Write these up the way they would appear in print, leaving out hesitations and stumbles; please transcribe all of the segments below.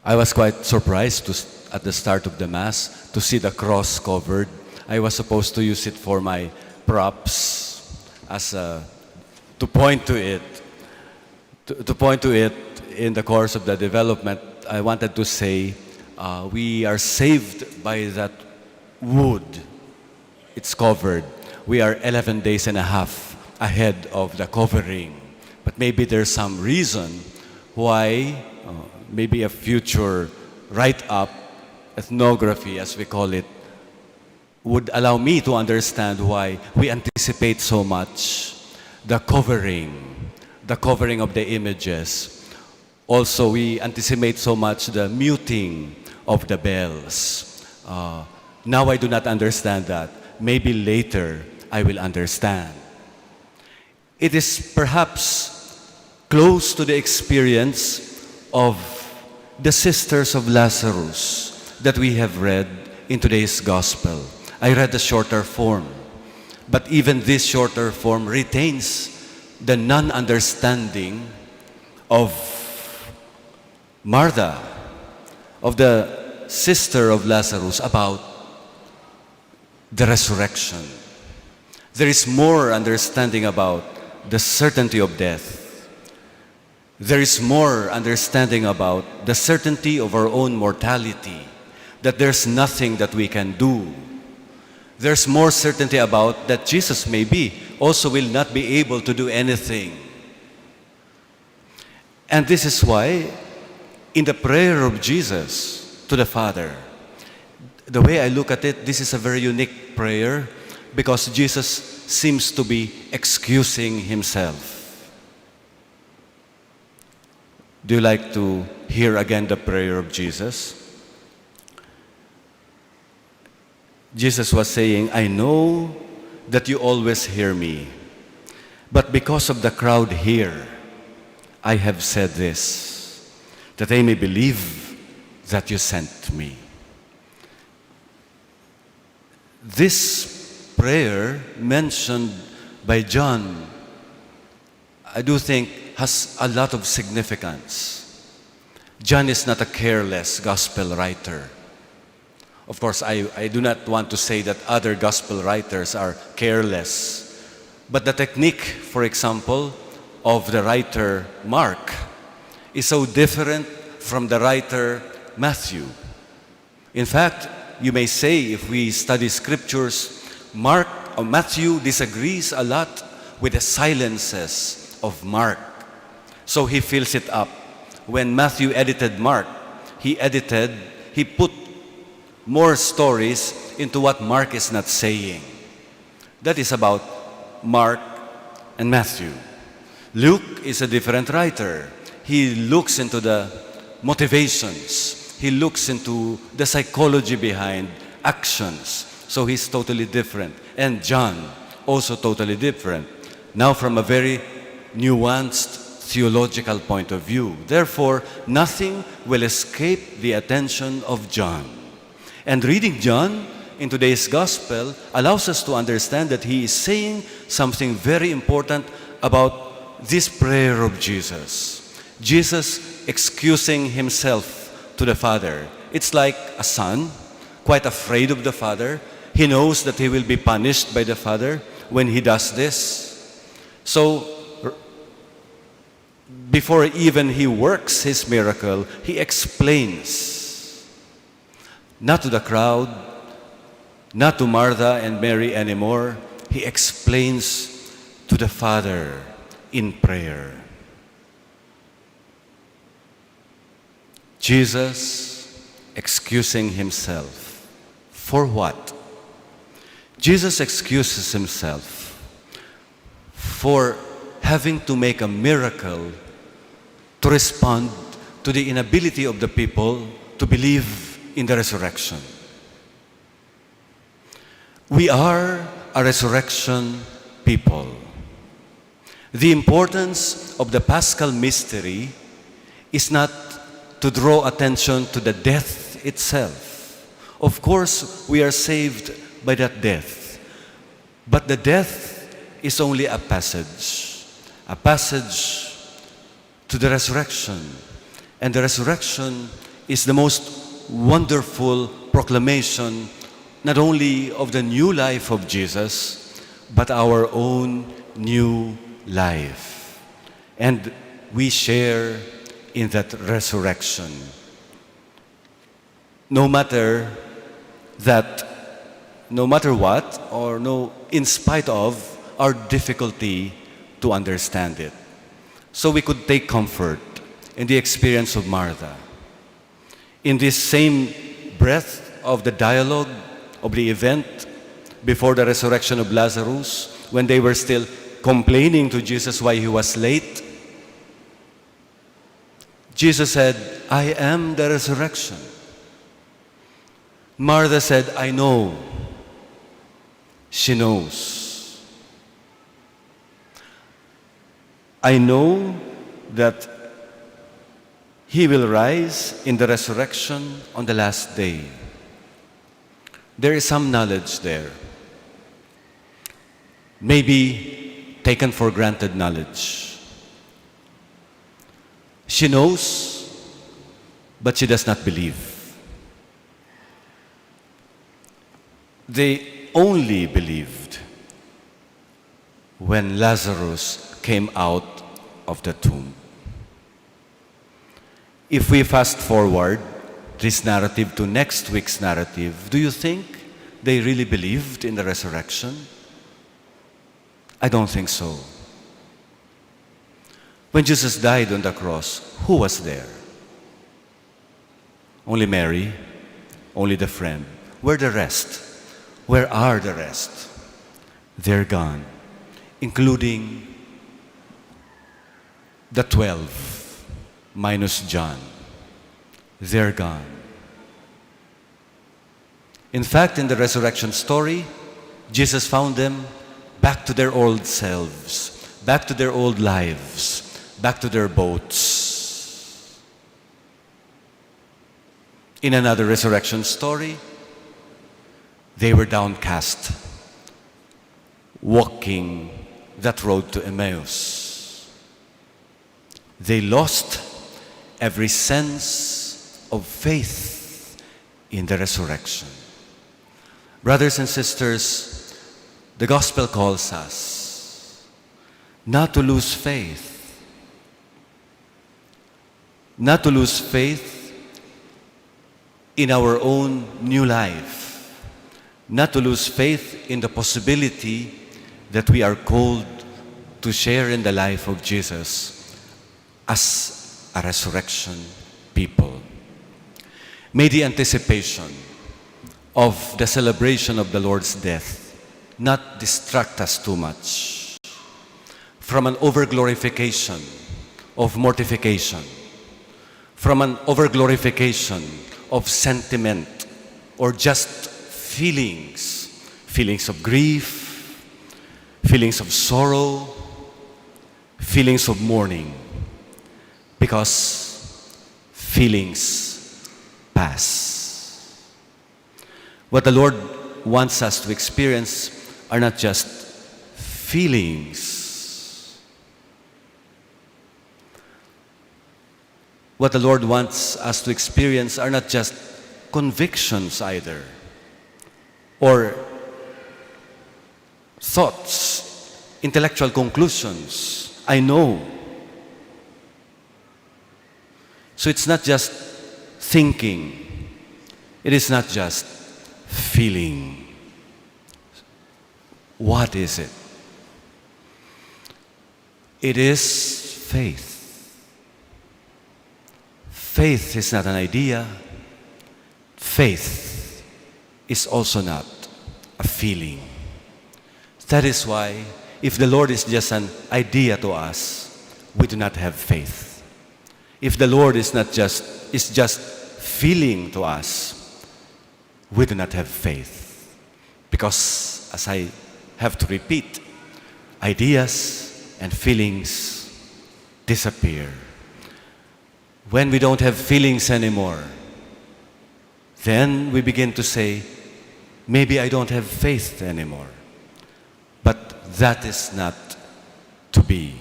I was quite surprised at the start of the Mass to see the cross covered. I was supposed to use it for my props to point to it. To point to it in the course of the development, I wanted to say we are saved by that wood. It's covered. We are 11 days and a half ahead of the covering. But maybe there's some reason why, maybe a future write-up, ethnography as we call it, would allow me to understand why we anticipate so much the covering of the images. Also, we anticipate so much the muting of the bells. Now I do not understand that. Maybe later I will understand. It is perhaps close to the experience of the sisters of Lazarus that we have read in today's Gospel. I read the shorter form, but even this shorter form retains the non-understanding of Martha, of the sister of Lazarus, about the resurrection. There is more understanding about the certainty of death. There is more understanding about the certainty of our own mortality, that there's nothing that we can do. There's more certainty about that Jesus maybe also will not be able to do anything. And this is why in the prayer of Jesus to the Father, the way I look at it, this is a very unique prayer because Jesus seems to be excusing himself. Do you like to hear again the prayer of Jesus? Jesus was saying, I know that you always hear me, but because of the crowd here, I have said this, that they may believe that you sent me. This prayer mentioned by John, I do think has a lot of significance. John is not a careless gospel writer. Of course, I do not want to say that other gospel writers are careless. But the technique, for example, of the writer Mark is so different from the writer Matthew. In fact, you may say, if we study scriptures, Matthew disagrees a lot with the silences of Mark. So he fills it up. When Matthew edited Mark, he put more stories into what Mark is not saying. That is about Mark and Matthew. Luke is a different writer. He looks into the motivations. He looks into the psychology behind actions. So he's totally different. And John, also totally different. Now from a very nuanced theological point of view. Therefore, nothing will escape the attention of John. And reading John in today's Gospel allows us to understand that he is saying something very important about this prayer of Jesus. Jesus excusing himself to the Father. It's like a son, quite afraid of the Father. He knows that he will be punished by the Father when he does this. So, before even he works his miracle, he explains. Not to the crowd, not to Martha and Mary anymore. He explains to the Father in prayer. Jesus excusing himself. For what? Jesus excuses himself for having to make a miracle to respond to the inability of the people to believe in the resurrection. We are a resurrection people. The importance of the Paschal mystery is not to draw attention to the death itself. Of course, we are saved by that death. But the death is only a passage to the resurrection. And the resurrection is the most wonderful proclamation not only of the new life of Jesus, but our own new life. And we share in that resurrection. No matter what, or in spite of our difficulty to understand it. So we could take comfort in the experience of Martha. In this same breath of the dialogue of the event before the resurrection of Lazarus, when they were still complaining to Jesus why he was late, Jesus said, "I am the resurrection." Martha said, "I know." She knows. I know that he will rise in the resurrection on the last day. There is some knowledge there. Maybe taken for granted knowledge. She knows, but she does not believe. They only believed when Lazarus came out of the tomb. If we fast forward this narrative to next week's narrative, do you think they really believed in the resurrection? I don't think so. When Jesus died on the cross, who was there? Only Mary, only the friend. Where the rest? Where are the rest? They're gone, including the 12, minus John. They're gone. In fact, in the resurrection story, Jesus found them back to their old selves, back to their old lives, back to their boats. In another resurrection story, they were downcast, walking that road to Emmaus. They lost every sense of faith in the resurrection. Brothers and sisters, the gospel calls us not to lose faith. Not to lose faith in our own new life. Not to lose faith in the possibility that we are called to share in the life of Jesus as a resurrection people. May the anticipation of the celebration of the Lord's death not distract us too much from an overglorification of mortification, from an overglorification of sentiment or just feelings of grief, feelings of sorrow, feelings of mourning, because feelings pass. What the Lord wants us to experience are not just feelings. What the Lord wants us to experience are not just convictions either, or thoughts, intellectual conclusions. I know. So it's not just thinking. It is not just feeling. What is it? It is faith. Faith is not an idea. Faith is also not a feeling. That is why, if the Lord is just an idea to us, we do not have faith. If the Lord is just feeling to us, we do not have faith. Because, as I have to repeat, ideas and feelings disappear. When we don't have feelings anymore, then we begin to say, maybe I don't have faith anymore. But that is not to be.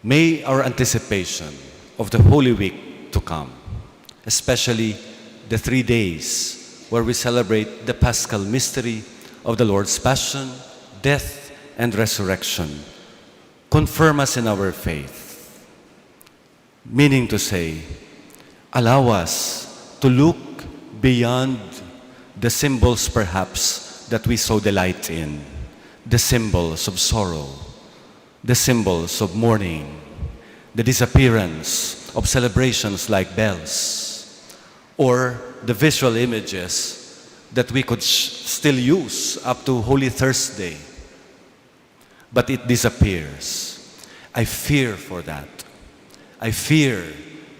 May our anticipation of the Holy Week to come especially the 3 days where we celebrate the Paschal mystery of the Lord's Passion, death, and resurrection. Confirm us in our faith. Meaning to say, allow us to look beyond the symbols perhaps that we so delight in, the symbols of sorrow, the symbols of mourning, the disappearance of celebrations like bells, or the visual images that we could still use up to Holy Thursday, but it disappears. I fear for that. I fear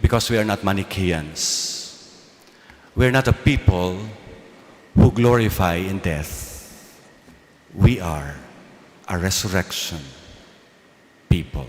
because we are not Manichaeans. We are not a people who glorify in death. We are a resurrection people.